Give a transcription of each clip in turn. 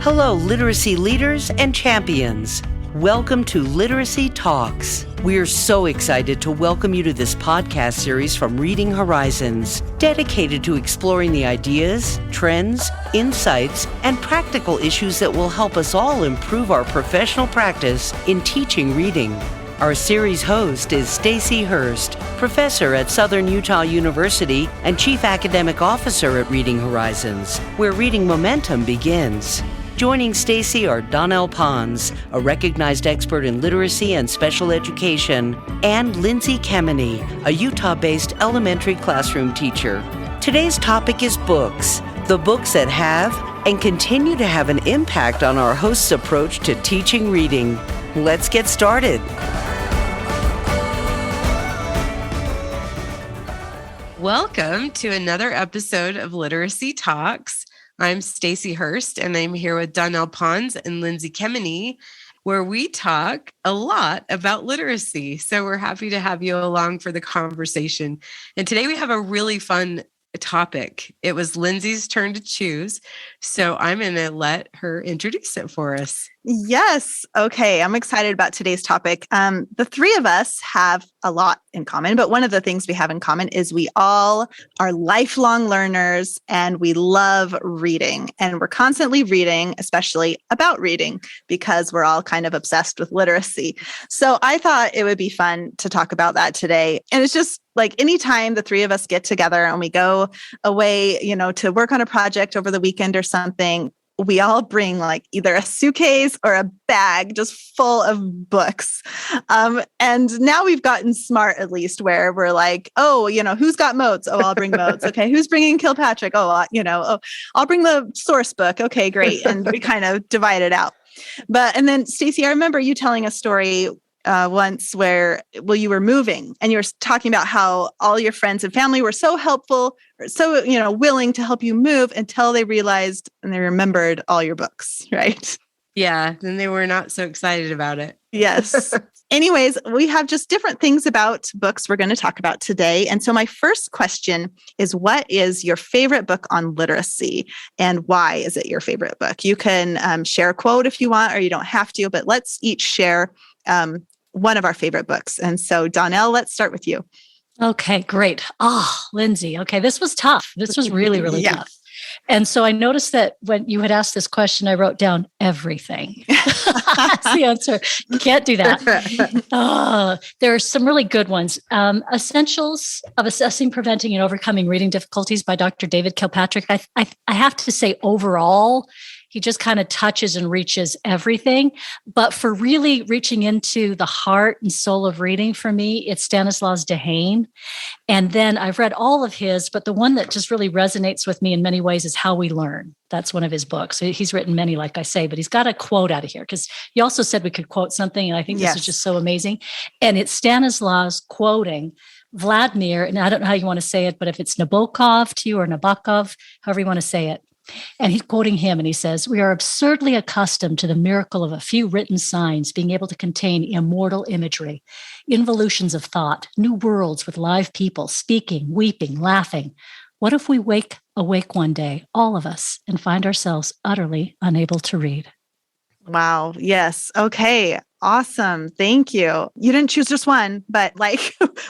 Hello, literacy leaders and champions. Welcome to Literacy Talks. We're so excited to welcome you to this podcast series from Reading Horizons, dedicated to exploring the ideas, trends, insights, and practical issues that will help us all improve our professional practice in teaching reading. Our series host is Stacy Hurst, professor at Southern Utah University and chief academic officer at Reading Horizons, where reading momentum begins. Joining Stacy are Donnell Pons, a recognized expert in literacy and special education, and Lindsay Kemeny, a Utah-based elementary classroom teacher. Today's topic is books, the books that have and continue to have an impact on our host's approach to teaching reading. Let's get started. Welcome to another episode of Literacy Talks. I'm Stacy Hurst, and I'm here with Donnell Pons and Lindsay Kemeny, where we talk a lot about literacy. So we're happy to have you along for the conversation. And today we have a really fun topic. It was Lindsay's turn to choose, so I'm going to let her introduce it for us. Yes. Okay. I'm excited about today's topic. The three of us have a lot in common, but one of the things we have in common is we all are lifelong learners and we love reading. And we're constantly reading, especially about reading, because we're all kind of obsessed with literacy. So I thought it would be fun to talk about that today. And it's just like anytime the three of us get together and we go away, to work on a project over the weekend or something, we all bring like either a suitcase or a bag just full of books. And now we've gotten smart, at least, where we're like, who's got Moats? Oh, I'll bring Moats. Okay. Who's bringing Kilpatrick? I'll bring the source book. Okay, great. And we kind of divide it out. And then Stacy, I remember you telling a story once where, you were moving and you were talking about how all your friends and family were so helpful, or so, willing to help you move until they realized and they remembered all your books, right? Yeah. Then they were not so excited about it. Yes. Anyways, we have just different things about books we're going to talk about today. And so my first question is, what is your favorite book on literacy and why is it your favorite book? You can share a quote if you want, or you don't have to, but let's each share one of our favorite books. And so Donnell, let's start with you. Okay, great. Lindsay. Okay, this was tough. This was really, really tough. And so I noticed that when you had asked this question, I wrote down everything. That's the answer. You can't do that. There are some really good ones. Essentials of Assessing, Preventing, and Overcoming Reading Difficulties by Dr. David Kilpatrick. I have to say, overall, he just kind of touches and reaches everything. But for really reaching into the heart and soul of reading, for me, it's Stanislaus Dehaene. And then I've read all of his, but the one that just really resonates with me in many ways is How We Learn. That's one of his books. He's written many, like I say, but he's got a quote out of here because you also said we could quote something. And I think this is just so amazing. And it's Stanislaus quoting Vladimir, and I don't know how you want to say it, but if it's Nabokov to you or Nabokov, however you want to say it. And he's quoting him, and he says, "We are absurdly accustomed to the miracle of a few written signs being able to contain immortal imagery, involutions of thought, new worlds with live people speaking, weeping, laughing. What if we awake one day, all of us, and find ourselves utterly unable to read?" Wow. Yes. Okay. Awesome. Thank you. You didn't choose just one, but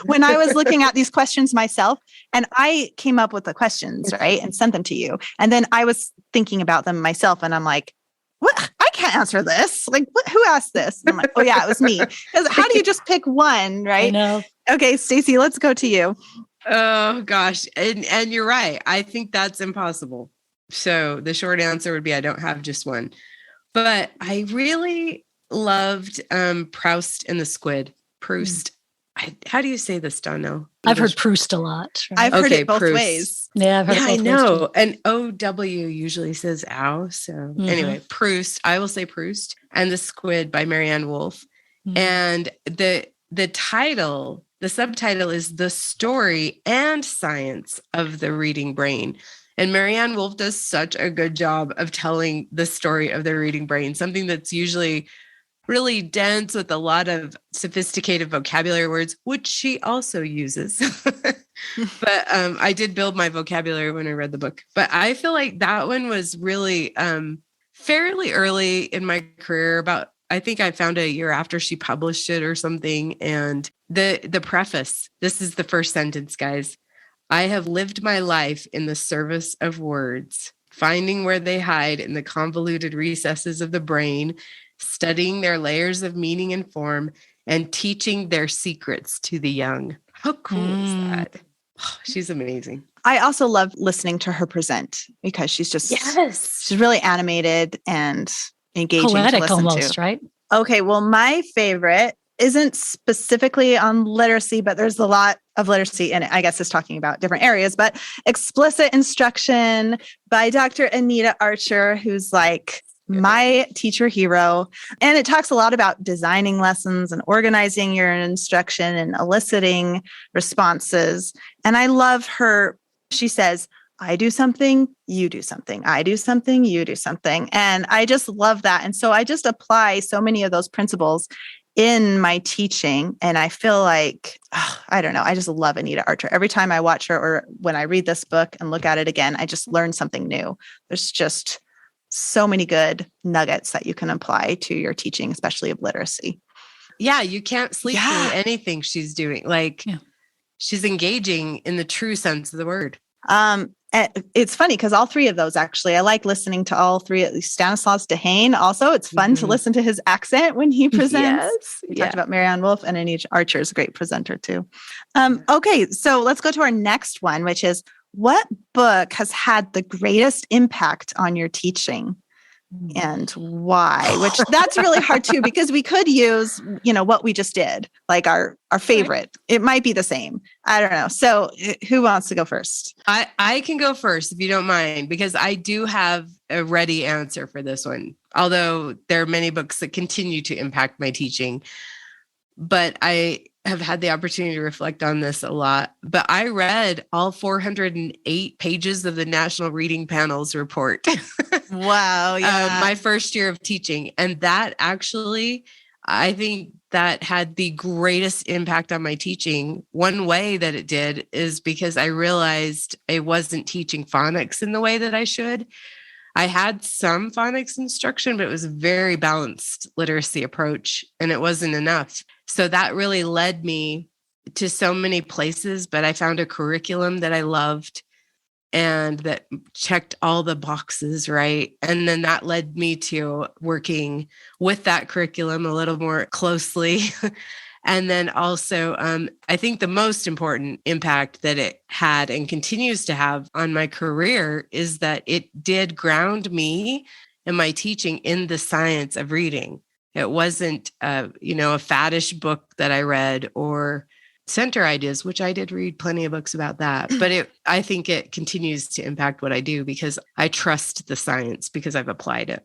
when I was looking at these questions myself, and I came up with the questions, right, and sent them to you. And then I was thinking about them myself, and I'm like, what? I can't answer this. Who asked this? And I'm like, oh yeah, it was me. Because how do you just pick one, right? I know. Okay, Stacy, let's go to you. Oh gosh. And you're right. I think that's impossible. So the short answer would be I don't have just one. But I really loved Proust and the Squid. Proust. How do you say this, Donnell? I've heard Proust a lot. Right? I've heard it both ways. Yeah, I've heard it both ways. I know. And O-W usually says ow. So anyway, Proust. I will say Proust. And The Squid by Marianne Wolfe. And the subtitle is The Story and Science of the Reading Brain. And Marianne Wolfe does such a good job of telling the story of the reading brain, something that's usually really dense with a lot of sophisticated vocabulary words, which she also uses. But I did build my vocabulary when I read the book. But I feel like that one was really fairly early in my career, I think I found a year after she published it or something. And the preface, this is the first sentence, guys. I have lived my life in the service of words, finding where they hide in the convoluted recesses of the brain, studying their layers of meaning and form, and teaching their secrets to the young. How cool is that? Oh, she's amazing. I also love listening to her present because she's really animated and engaging poetic to listen almost, to. Right? Okay, well, my favorite isn't specifically on literacy, but there's a lot of literacy in it. I guess it's talking about different areas, but Explicit Instruction by Dr. Anita Archer, who's like my teacher hero. And it talks a lot about designing lessons and organizing your instruction and eliciting responses. And I love her. She says, I do something, you do something. I do something, you do something. And I just love that. And so I just apply so many of those principles in my teaching. And I feel like, I don't know, I just love Anita Archer. Every time I watch her or when I read this book and look at it again, I just learn something new. There's just so many good nuggets that you can apply to your teaching, especially of literacy. Yeah, you can't sleep through anything she's doing. She's engaging in the true sense of the word. It's funny because all three of those, actually, I like listening to all three. Stanislaus Dehaene. Also, it's fun to listen to his accent when he presents. Yes. We talked about Marianne Wolf, and Anita Archer is a great presenter too. Okay, so let's go to our next one, which is, what book has had the greatest impact on your teaching? And why? Which that's really hard too, because we could use, what we just did, like our favorite. Right. It might be the same. I don't know. So who wants to go first? I can go first if you don't mind, because I do have a ready answer for this one. Although there are many books that continue to impact my teaching, but I have had the opportunity to reflect on this a lot. But I read all 408 pages of the National Reading Panel's report. Wow. Yeah. My first year of teaching. And that actually, I think that had the greatest impact on my teaching. One way that it did is because I realized I wasn't teaching phonics in the way that I should. I had some phonics instruction, but it was a very balanced literacy approach, and it wasn't enough. So that really led me to so many places, but I found a curriculum that I loved and that checked all the boxes, right? And then that led me to working with that curriculum a little more closely. And then also, I think the most important impact that it had and continues to have on my career is that it did ground me and my teaching in the science of reading. It wasn't, a faddish book that I read or center ideas, which I did read plenty of books about that. But I think it continues to impact what I do because I trust the science because I've applied it.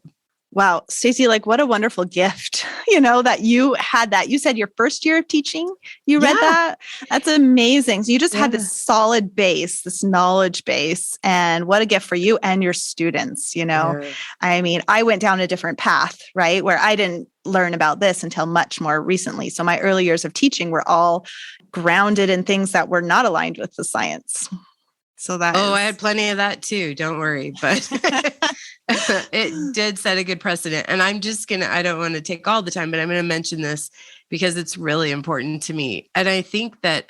Wow. Stacey, what a wonderful gift, that you had that. You said your first year of teaching, you read that. That's amazing. So you just had this solid base, this knowledge base, and what a gift for you and your students, I mean, I went down a different path, right? Where I didn't learn about this until much more recently. So my early years of teaching were all grounded in things that were not aligned with the science. So I had plenty of that too. Don't worry. But it did set a good precedent. And I don't want to take all the time, but I'm going to mention this because it's really important to me. And I think that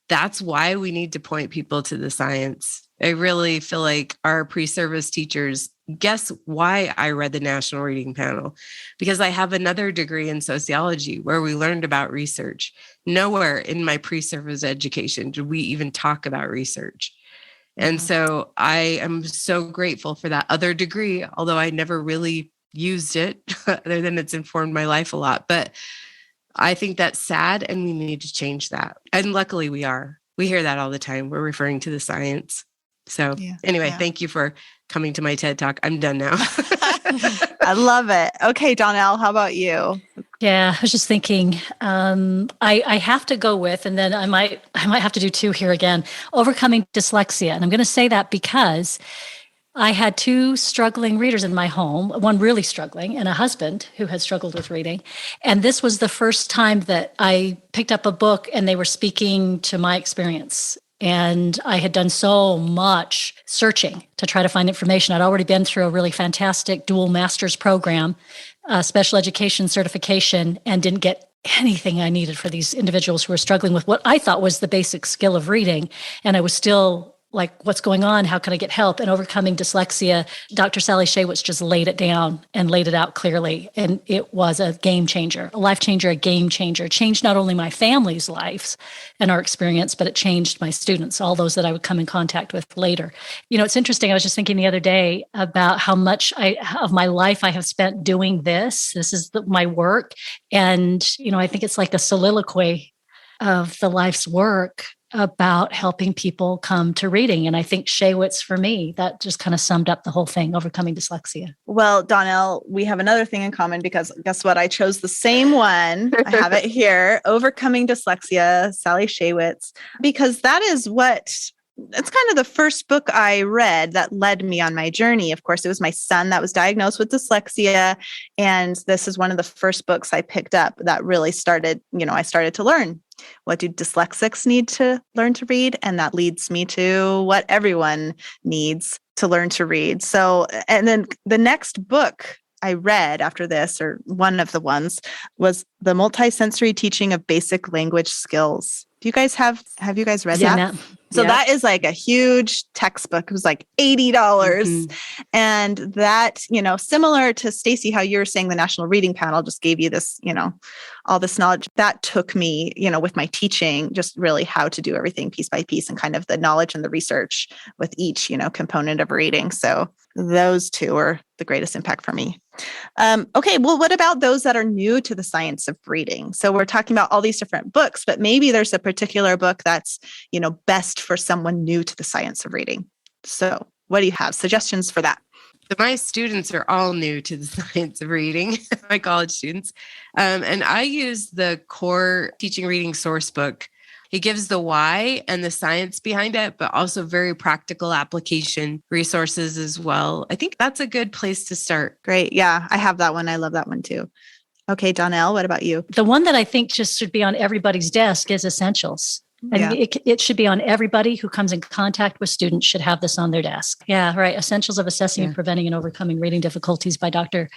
that's why we need to point people to the science. I really feel like our pre-service teachers, guess why I read the National Reading Panel? Because I have another degree in sociology where we learned about research. Nowhere in my pre-service education did we even talk about research. And so I am so grateful for that other degree, although I never really used it other than it's informed my life a lot. But I think that's sad and we need to change that. And luckily we are. We hear that all the time. We're referring to the science. So thank you for coming to my TED Talk. I'm done now. I love it. Okay, Donnell, how about you? Yeah, I was just thinking, I have to go with, and then I might have to do two here again, overcoming dyslexia. And I'm going to say that because I had two struggling readers in my home, one really struggling and a husband who had struggled with reading. And this was the first time that I picked up a book and they were speaking to my experience. And I had done so much searching to try to find information. I'd already been through a really fantastic dual master's program, special education certification, and didn't get anything I needed for these individuals who were struggling with what I thought was the basic skill of reading. And I was still like, what's going on? How can I get help? And overcoming dyslexia, Dr. Sally Shaywitz just laid it down and laid it out clearly. And it was a game changer, a life changer, a game changer. It changed not only my family's lives and our experience, but it changed my students, all those that I would come in contact with later. You know, it's interesting. I was just thinking the other day about how much of my life I have spent doing this. This is my work. And, you know, I think it's like a soliloquy of the life's work about helping people come to reading. And I think Shaywitz, for me, that just kind of summed up the whole thing, overcoming dyslexia. Well, Donnell, we have another thing in common because guess what? I chose the same one. I have it here, Overcoming Dyslexia, Sally Shaywitz, because that is it's kind of the first book I read that led me on my journey. Of course, it was my son that was diagnosed with dyslexia. And this is one of the first books I picked up that really started, I started to learn. What do dyslexics need to learn to read? And that leads me to what everyone needs to learn to read. So, and then the next book I read after this, or one of the ones, was The Multisensory Teaching of Basic Language Skills. Have you guys read that? So that is like a huge textbook. It was like $80. Mm-hmm. And that, similar to Stacy, how you were saying the National Reading Panel just gave you this, all this knowledge that took me, with my teaching, just really how to do everything piece by piece and kind of the knowledge and the research with each, component of reading. So those two are the greatest impact for me. Okay, well, what about those that are new to the science of reading? So we're talking about all these different books, but maybe there's a particular book that's, best for someone new to the science of reading. So what do you have? Suggestions for that? So my students are all new to the science of reading, my college students. And I use the core teaching reading source book. It gives the why and the science behind it, but also very practical application resources as well. I think that's a good place to start. Great. Yeah, I have that one. I love that one too. Okay, Donnell, what about you? The one that I think just should be on everybody's desk is Essentials. And it should be on everybody who comes in contact with students should have this on their desk. Yeah, right. Essentials of Assessing, Preventing, and Overcoming Reading Difficulties by Dr.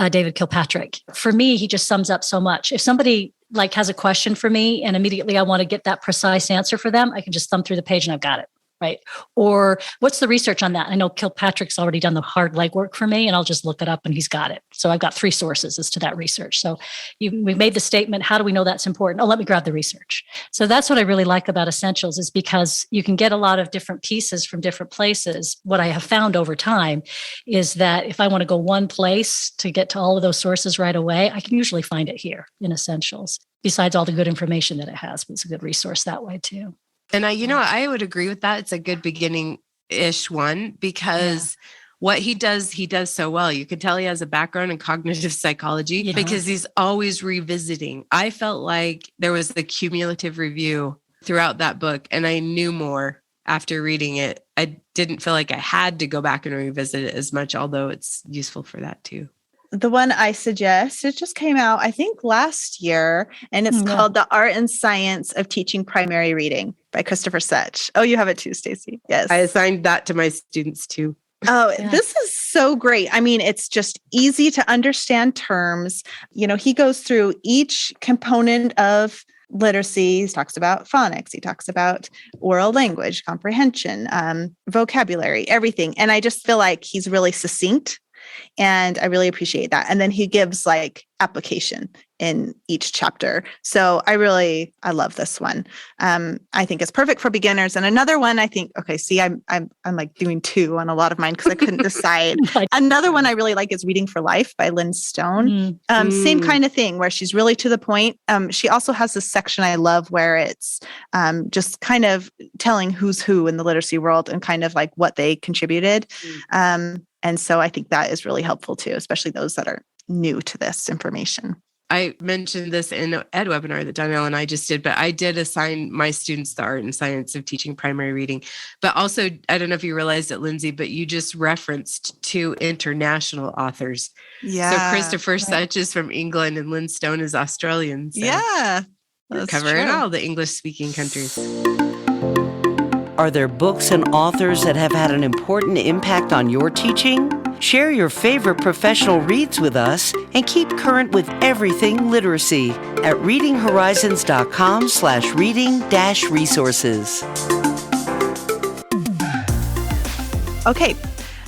David Kilpatrick. For me, he just sums up so much. If somebody has a question for me and immediately I want to get that precise answer for them, I can just thumb through the page and I've got it. Right. Or what's the research on that? I know Kilpatrick's already done the hard legwork for me and I'll just look it up and he's got it. So I've got 3 sources as to that research. So we've made the statement, how do we know that's important? Oh, let me grab the research. So that's what I really like about Essentials is because you can get a lot of different pieces from different places. What I have found over time is that if I want to go one place to get to all of those sources right away, I can usually find it here in Essentials, besides all the good information that it has, but it's a good resource that way too. And I would agree with that. It's a good beginning-ish one because what he does so well. You can tell he has a background in cognitive psychology because he's always revisiting. I felt like there was the cumulative review throughout that book, and I knew more after reading it. I didn't feel like I had to go back and revisit it as much, although it's useful for that too. The one I suggest, it just came out, I think, last year, and it's called The Art and Science of Teaching Primary Reading by Christopher Such. Oh, you have it too, Stacy. Yes. I assigned that to my students too. Oh, this is so great. I mean, it's just easy to understand terms. He goes through each component of literacy. He talks about phonics. He talks about oral language, comprehension, vocabulary, everything. And I just feel like he's really succinct. And I really appreciate that. And then he gives application in each chapter. So I love this one. I think it's perfect for beginners. And another one, I think, I'm doing 2 on a lot of mine because I couldn't decide. Another one I really like is Reading for Life by Lynn Stone. Same kind of thing where she's really to the point. She also has this section I love where it's just kind of telling who's who in the literacy world and kind of what they contributed. And so I think that is really helpful too, especially those that are new to this information. I mentioned this in an ed webinar that Donnell and I just did, but I did assign my students the art and science of teaching primary reading. But also, I don't know if you realized it, Lindsay, but you just referenced 2 international authors. Yeah. So Christopher Such is from England and Lynn Stone is Australian. So yeah. we're covering all the English-speaking countries. Are there books and authors that have had an important impact on your teaching? Share your favorite professional reads with us and keep current with everything literacy at readinghorizons.com/reading-resources. Okay,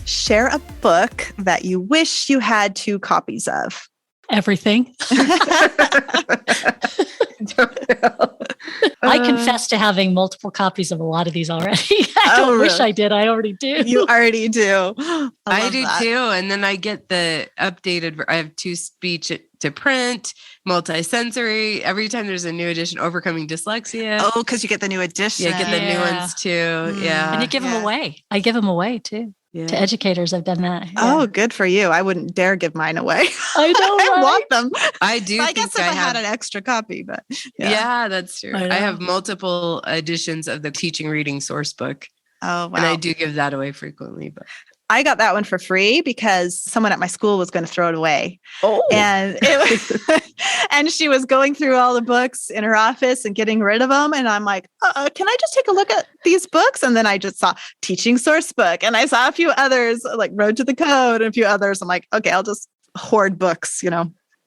share a book that you wish you had 2 copies of. Everything. I confess to having multiple copies of a lot of these already. I don't wish I did. I already do. You already do. I do too. And then I get the updated, I have 2 speech to print, multisensory. Every time there's a new edition, overcoming dyslexia. Oh, because you get the new edition. Yeah, get the new ones too. Yeah. And you give them away. I give them away too. Yeah. To educators, I've done that. Yeah. Oh, good for you. I wouldn't dare give mine away. I know, right? I want them. I do. I guess if I had an extra copy, but yeah that's true. I have multiple editions of the teaching reading source book. Oh, wow. And I do give that away frequently, but I got that one for free because someone at my school was going to throw it away. Oh, and and she was going through all the books in her office and getting rid of them. And I'm like, can I just take a look at these books? And then I just saw Teaching Source Book, and I saw a few others like Road to the Code and a few others. I'm like, okay, I'll just hoard books,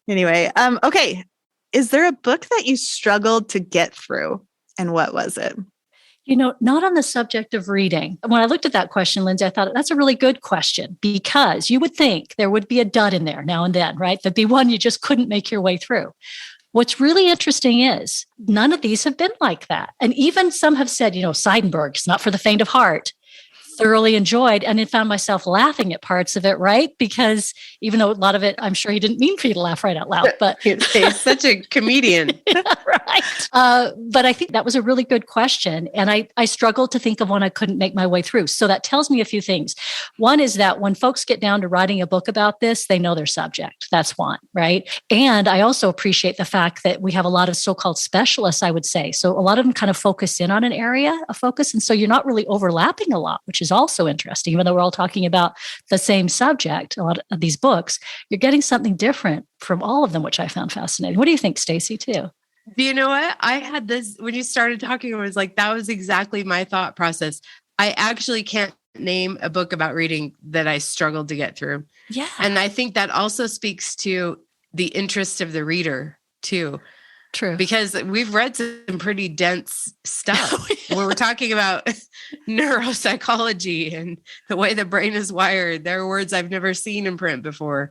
Anyway, okay. Is there a book that you struggled to get through, and what was it? Not on the subject of reading. When I looked at that question, Lindsay, I thought that's a really good question, because you would think there would be a dud in there now and then, right? There'd be one you just couldn't make your way through. What's really interesting is none of these have been like that. And even some have said, Seidenberg is not for the faint of heart. Thoroughly enjoyed, and then found myself laughing at parts of it, right? Because even though a lot of it, I'm sure he didn't mean for you to laugh right out loud, but he's such a comedian. Yeah, right. But I think that was a really good question. And I struggled to think of one I couldn't make my way through. So that tells me a few things. One is that when folks get down to writing a book about this, they know their subject. That's one, right? And I also appreciate the fact that we have a lot of so-called specialists, I would say. So a lot of them kind of focus in on an area of focus. And so you're not really overlapping a lot, which is also interesting. Even though we're all talking about the same subject, a lot of these books, you're getting something different from all of them, which I found fascinating. What do you think, Stacey, too? You know what? I had this, when you started talking, I was like, that was exactly my thought process. I actually can't name a book about reading that I struggled to get through. Yeah. And I think that also speaks to the interest of the reader too. True. Because we've read some pretty dense stuff when we're talking about neuropsychology and the way the brain is wired. There are words I've never seen in print before.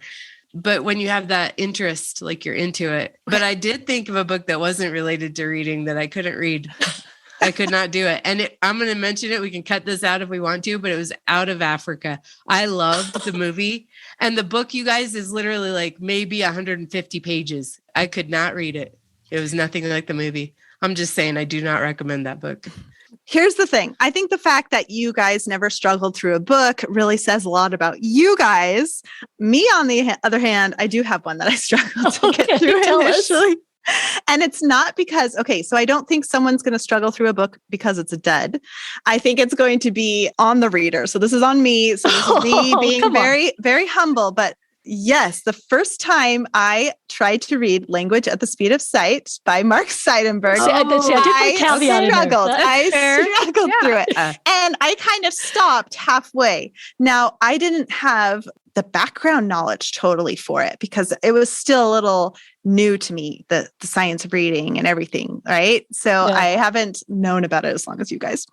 But when you have that interest, like you're into it. But I did think of a book that wasn't related to reading that I couldn't read. I could not do it. And I'm going to mention it. We can cut this out if we want to, but it was Out of Africa. I loved the movie. And the book, you guys, is literally like maybe 150 pages. I could not read it. It was nothing like the movie. I'm just saying, I do not recommend that book. Here's the thing. I think the fact that you guys never struggled through a book really says a lot about you guys. Me, on the other hand, I do have one that I struggled to get through initially. And it's not because, so I don't think someone's going to struggle through a book because it's a dud. I think it's going to be on the reader. So this is on me. So this is me being very, very humble. But yes, the first time I tried to read Language at the Speed of Sight by Mark Seidenberg, I struggled through it. And I kind of stopped halfway. Now, I didn't have the background knowledge totally for it because it was still a little new to me, the science of reading and everything, right? So I haven't known about it as long as you guys.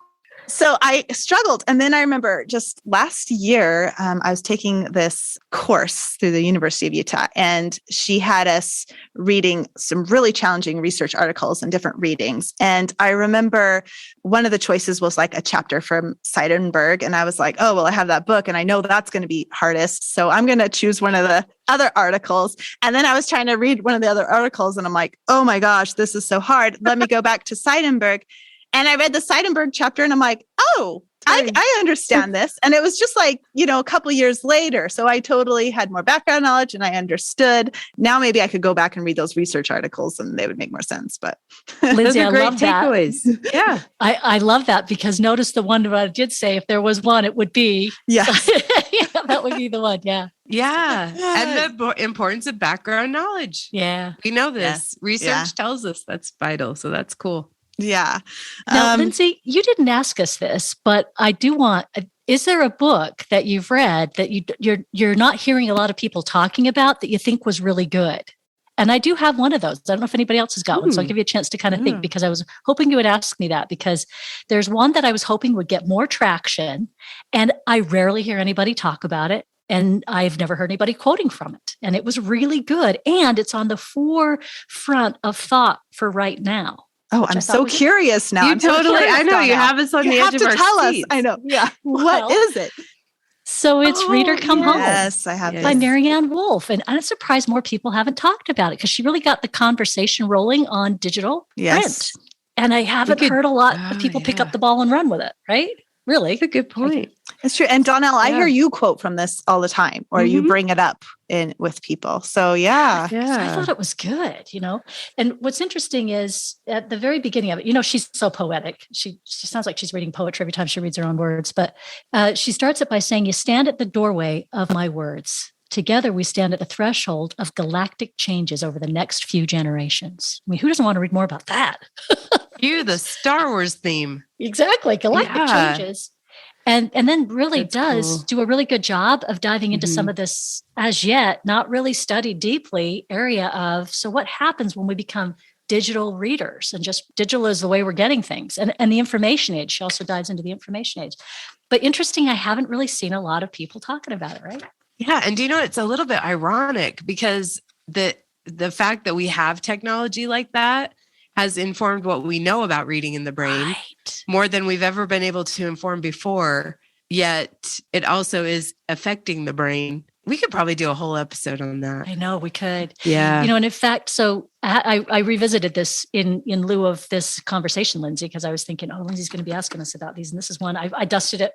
So I struggled. And then I remember just last year, I was taking this course through the University of Utah, and she had us reading some really challenging research articles and different readings. And I remember one of the choices was like a chapter from Seidenberg. And I was like, oh, well, I have that book and I know that's going to be hardest. So I'm going to choose one of the other articles. And then I was trying to read one of the other articles and I'm like, oh my gosh, this is so hard. Let me go back to Seidenberg. And I read the Seidenberg chapter and I'm like, oh, I understand this. And it was just like, a couple of years later. So I totally had more background knowledge and I understood. Now maybe I could go back and read those research articles and they would make more sense. But Lindsay, those are great love takeaways. That. Yeah. I love that because notice the one that I did say, if there was one, it would be. Yes. That would be the one. Yeah. Yeah. And the importance of background knowledge. Yeah. We know this. Research tells us that's vital. So that's cool. Yeah. Now, Lindsay, you didn't ask us this, but I do want. Is there a book that you've read that you're not hearing a lot of people talking about that you think was really good? And I do have one of those. I don't know if anybody else has got one, so I'll give you a chance to kind of think, because I was hoping you would ask me that, because there's one that I was hoping would get more traction, and I rarely hear anybody talk about it. And I've never heard anybody quoting from it. And it was really good. And it's on the forefront of thought for right now. Oh, I'm so curious now. You totally, I know, you have us on the edge of our seats. You have to tell us. I know. Yeah. What is it? So it's Reader Come Home. Yes, I have by Marianne Wolf. And I'm surprised more people haven't talked about it, because she really got the conversation rolling on digital print. And I haven't heard a lot of people pick up the ball and run with it, right? Really? That's a good point. It's true. And Donnell, I hear you quote from this all the time, or you bring it up with people. So yeah. So I thought it was good, And what's interesting is at the very beginning of it, she's so poetic. She sounds like she's reading poetry every time she reads her own words. But she starts it by saying, "You stand at the doorway of my words. Together, we stand at the threshold of galactic changes over the next few generations." I mean, who doesn't want to read more about that? The Star Wars theme. Exactly. Galactic changes. And then really That's do a really good job of diving into some of this as yet not really studied deeply area of, so what happens when we become digital readers, and just digital is the way we're getting things, and the information age. She also dives into the information age. But interesting, I haven't really seen a lot of people talking about it, right? Yeah. And it's a little bit ironic, because the fact that we have technology like that has informed what we know about reading in the brain more than we've ever been able to inform before. Yet it also is affecting the brain. We could probably do a whole episode on that. I know we could. Yeah. And in fact, so I revisited this in lieu of this conversation, Lindsay, because I was thinking, Lindsay's going to be asking us about these. And this is one I dusted it,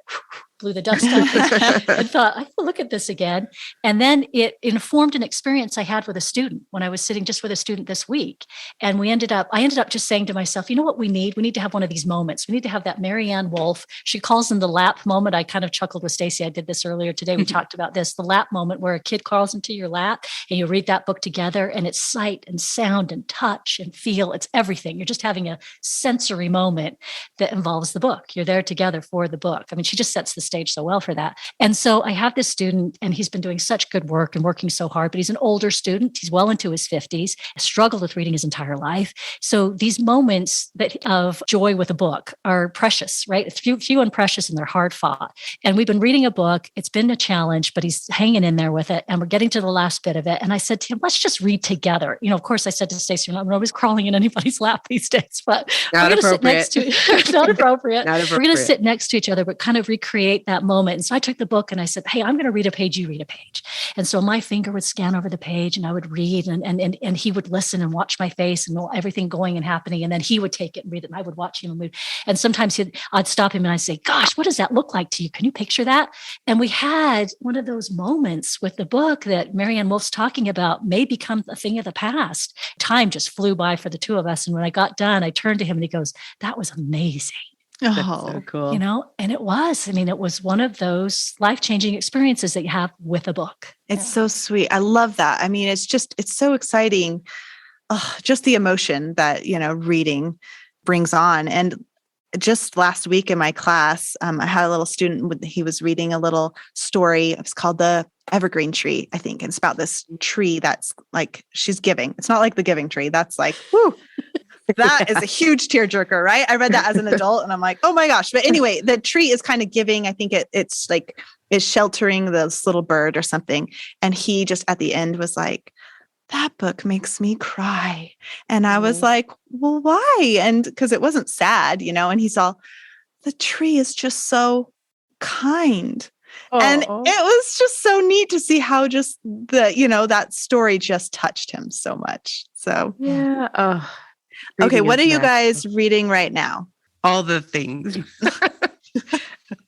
blew the dust off, and thought, I will look at this again. And then it informed an experience I had with a student when I was sitting just with a student this week. And I ended up just saying to myself, you know what we need? We need to have one of these moments. We need to have that Marianne Wolf. She calls them the lap moment. I kind of chuckled with Stacey. I did this earlier today. We talked about this, the lap moment, where a kid crawls into your lap and you read that book together, and it's sight and sound and touch and feel. It's everything. You're just having a sensory moment that involves the book. You're there together for the book. I mean, she just sets the stage so well for that. And so I have this student, and he's been doing such good work and working so hard, but he's an older student. He's well into his 50s, struggled with reading his entire life. So these moments of joy with a book are precious, right? It's few and precious, and they're hard fought. And we've been reading a book. It's been a challenge, but he's hanging in there with it. And we're getting to the last bit of it. And I said to him, let's just read together. Of course, I said to Stacey, I'm always crawling in anybody's lap these days, but we're going to sit next to not appropriate. We're going to sit next to each other, but kind of recreate that moment. And so I took the book and I said, hey, I'm going to read a page, you read a page. And so my finger would scan over the page, and I would read, and he would listen and watch my face and everything going and happening. And then he would take it and read it, and I would watch him and move. And sometimes I'd stop him and I'd say, gosh, what does that look like to you? Can you picture that? And we had one of those moments with the book that Marianne Wolf's talking about may become a thing of the past. Time just flew by for the two of us. And when I got done, I turned to him and he goes, that was amazing. That's so cool. And it was. I mean, it was one of those life-changing experiences that you have with a book. It's so sweet. I love that. I mean, it's so exciting. Just the emotion that, reading brings on. And just last week in my class, I had a little student, he was reading a little story. It's called The Evergreen Tree, I think. And it's about this tree that's like, she's giving. It's not like the Giving Tree. That's like, whoo. That is a huge tearjerker, right? I read that as an adult and I'm like, oh my gosh. But anyway, the tree is kind of giving. I think it's sheltering this little bird or something. And he just at the end was like, that book makes me cry. And I was like, well, why? And because it wasn't sad, and he's all, the tree is just so kind. And it was just so neat to see how just that story just touched him so much. So, yeah. Okay, what are you guys reading right now? All the things.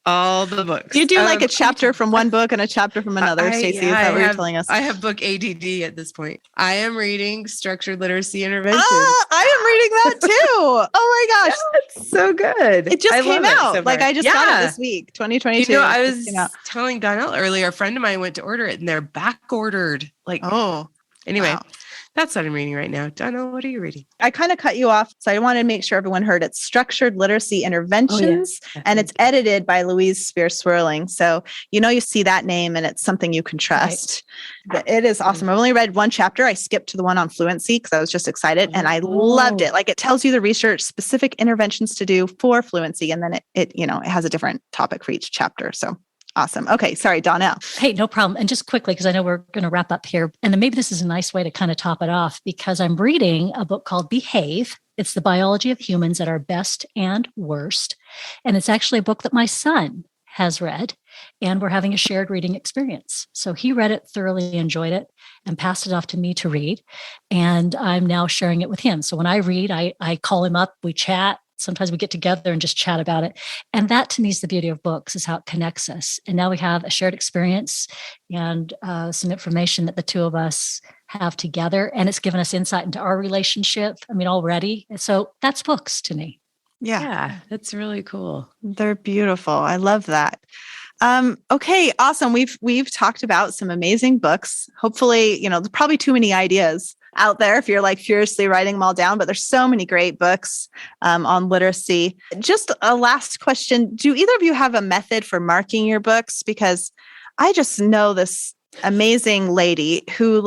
All the books. You do like a chapter from one book and a chapter from another, Stacey. Is that what you're telling us? I have book ADD at this point. I am reading Structured Literacy Intervention. I am reading that too. Oh my gosh. It's so good. It just came out. I just got it this week, 2022. I was telling Donnell earlier, a friend of mine went to order it and they're back ordered. Anyway. Wow. That's what I'm reading right now. Donna, what are you reading? I kind of cut you off, so I wanted to make sure everyone heard it. Structured Literacy Interventions, and it's edited by Louise Spear-Swirling. So, you see that name and it's something you can trust. Right. It is awesome. I've only read one chapter. I skipped to the one on fluency because I was just excited and I loved it. Like it tells you the research, specific interventions to do for fluency. And then it has a different topic for each chapter. So awesome. Okay. Sorry, Donnell. Hey, no problem. And just quickly, because I know we're going to wrap up here. And then maybe this is a nice way to kind of top it off because I'm reading a book called Behave. It's the biology of humans at our best and worst. And it's actually a book that my son has read. And we're having a shared reading experience. So he read it, thoroughly enjoyed it, and passed it off to me to read. And I'm now sharing it with him. So when I read, I call him up, we chat. Sometimes we get together and just chat about it. And that to me is the beauty of books, is how it connects us. And now we have a shared experience and some information that the two of us have together. And it's given us insight into our relationship. I mean, already. So that's books to me. Yeah, that's really cool. They're beautiful. I love that. Okay, awesome. We've talked about some amazing books. Hopefully, there's probably too many ideas out there if you're like furiously writing them all down, but there's so many great books on literacy. Just a last question. Do either of you have a method for marking your books? Because I just know this amazing lady who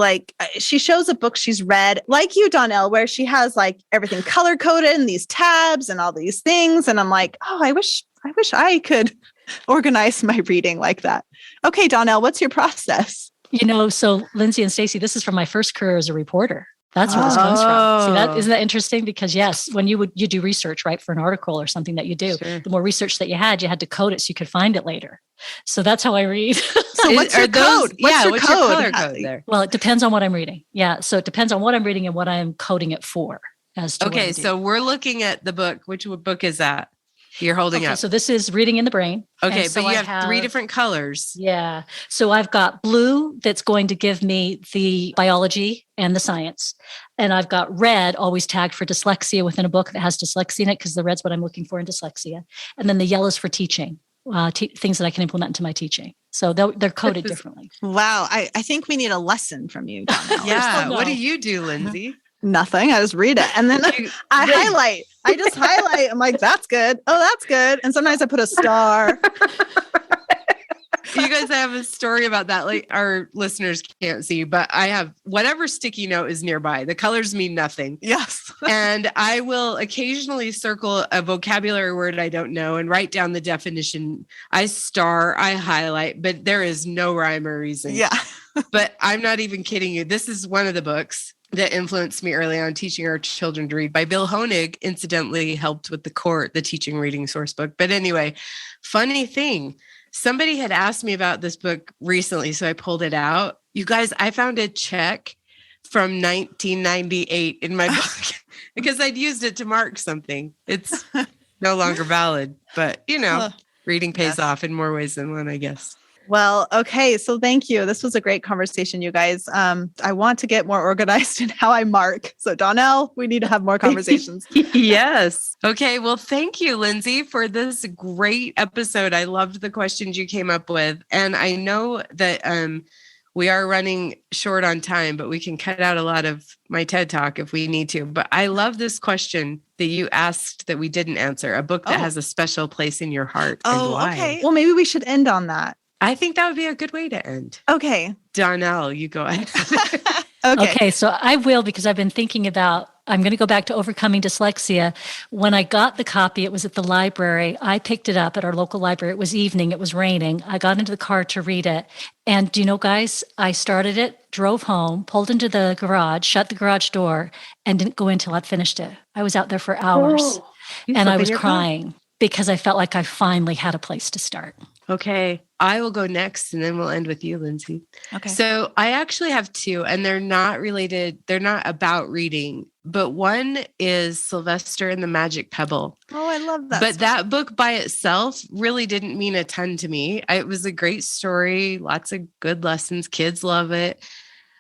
she shows a book she's read, like you, Donnell, where she has like everything color coded and these tabs and all these things. And I'm like, oh, I wish I could organize my reading like that. Okay, Donnell, what's your process? So Lindsay and Stacey, this is from my first career as a reporter. That's where this comes from. See, isn't that interesting? Because yes, when you do research, right, for an article or something that you do, sure. The more research that you had to code it so you could find it later. So that's how I read. So what's your code? What's your color code there? Well, it depends on what I'm reading. Yeah. So it depends on what I'm reading and what I'm coding it for. Okay. So we're looking at the book. Which book is that you're holding up? So this is Reading in the Brain. Okay. So but you have 3 different colors. Yeah. So I've got blue that's going to give me the biology and the science. And I've got red always tagged for dyslexia within a book that has dyslexia in it, because the red's what I'm looking for in dyslexia. And then the yellow's for teaching, things that I can implement into my teaching. So they're coded differently. Wow. I think we need a lesson from you, Donnell. Yeah. What do you do, Lindsay? Nothing. I just read it. And then I highlight. I just highlight. I'm like, that's good. Oh, that's good. And sometimes I put a star. You guys have a story about that. Like our listeners can't see, but I have whatever sticky note is nearby. The colors mean nothing. Yes. And I will occasionally circle a vocabulary word I don't know and write down the definition. I star, I highlight, but there is no rhyme or reason. Yeah. But I'm not even kidding you. This is one of the books that influenced me early on, teaching our children to read, by Bill Honig, incidentally helped with the teaching reading source book. But anyway, funny thing, somebody had asked me about this book recently, so I pulled it out. You guys, I found a check from 1998 in my book because I'd used it to mark something. It's no longer valid, but reading pays off in more ways than one, I guess. Well, okay. So thank you. This was a great conversation, you guys. I want to get more organized in how I mark. So Donnell, we need to have more conversations. Yes. Okay. Well, thank you, Lindsay, for this great episode. I loved the questions you came up with. And I know that we are running short on time, but we can cut out a lot of my TED Talk if we need to. But I love this question that you asked that we didn't answer, a book that has a special place in your heart. And why. Okay. Well, maybe we should end on that. I think that would be a good way to end. Okay. Donnell, you go ahead. Okay. So I will, because I've been thinking about, I'm going to go back to Overcoming Dyslexia. When I got the copy, it was at the library. I picked it up at our local library. It was evening. It was raining. I got into the car to read it. And do you know, guys, I started it, drove home, pulled into the garage, shut the garage door, and didn't go in till I'd finished it. I was out there for hours. And I was crying because I felt like I finally had a place to start. Okay. I will go next and then we'll end with you, Lindsay. Okay. So I actually have 2 and they're not related. They're not about reading, but one is Sylvester and the Magic Pebble. Oh, I love that. But that book by itself really didn't mean a ton to me. It was a great story, lots of good lessons. Kids love it.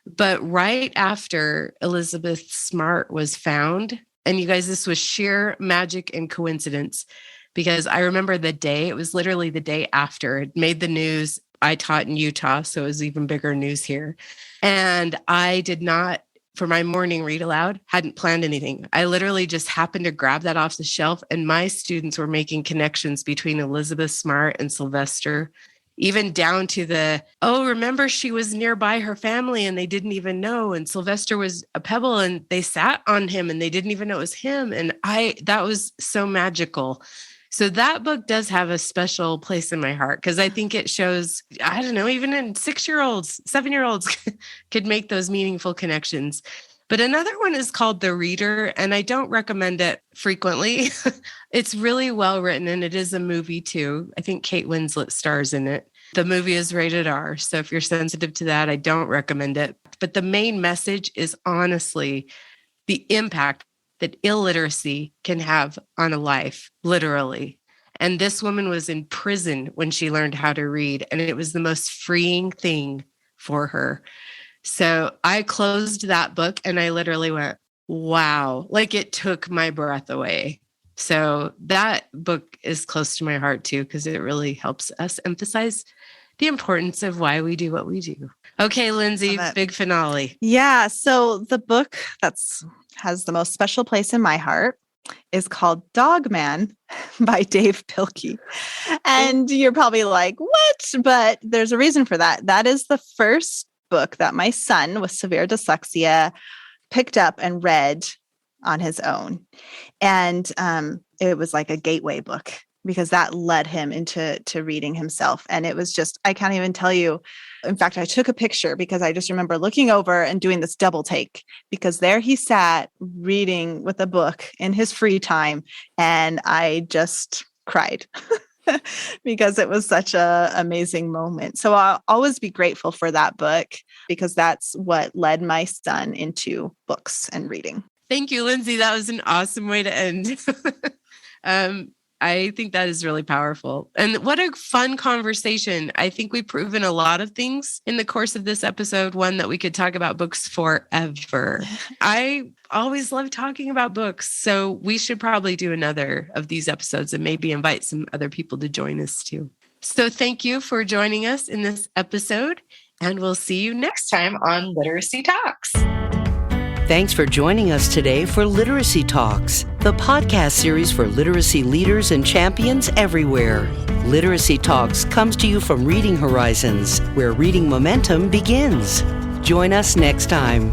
But right after Elizabeth Smart was found, and you guys, this was sheer magic and coincidence. Because I remember the day, it was literally the day after it made the news. I taught in Utah, so it was even bigger news here. And I did not for my morning read aloud. Hadn't planned anything. I literally just happened to grab that off the shelf, and my students were making connections between Elizabeth Smart and Sylvester, even down to remember she was nearby her family and they didn't even know. And Sylvester was a pebble and they sat on him and they didn't even know it was him. And that was so magical. So that book does have a special place in my heart because I think it shows, I don't know, even in 6-year-olds, 7-year-olds could make those meaningful connections. But another one is called The Reader, and I don't recommend it frequently. It's really well written, and it is a movie too. I think Kate Winslet stars in it. The movie is rated R, so if you're sensitive to that, I don't recommend it. But the main message is honestly the impact that illiteracy can have on a life, literally. And this woman was in prison when she learned how to read, and it was the most freeing thing for her. So I closed that book and I literally went, wow, like it took my breath away. So that book is close to my heart too, because it really helps us emphasize the importance of why we do what we do. Okay, Lindsay, big finale. Yeah. So the book has the most special place in my heart is called Dog Man by Dave Pilkey. And you're probably like, what? But there's a reason for that. That is the first book that my son with severe dyslexia picked up and read on his own. And it was like a gateway book because that led him into reading himself. And it was just, I can't even tell you. In fact, I took a picture because I just remember looking over and doing this double take because there he sat reading with a book in his free time. And I just cried. Because it was such an amazing moment. So I'll always be grateful for that book because that's what led my son into books and reading. Thank you, Lindsay. That was an awesome way to end. I think that is really powerful. And what a fun conversation. I think we've proven a lot of things in the course of this episode. One, that we could talk about books forever. I always love talking about books. So we should probably do another of these episodes and maybe invite some other people to join us too. So thank you for joining us in this episode, and we'll see you next time on Literacy Talks. Thanks for joining us today for Literacy Talks, the podcast series for literacy leaders and champions everywhere. Literacy Talks comes to you from Reading Horizons, where reading momentum begins. Join us next time.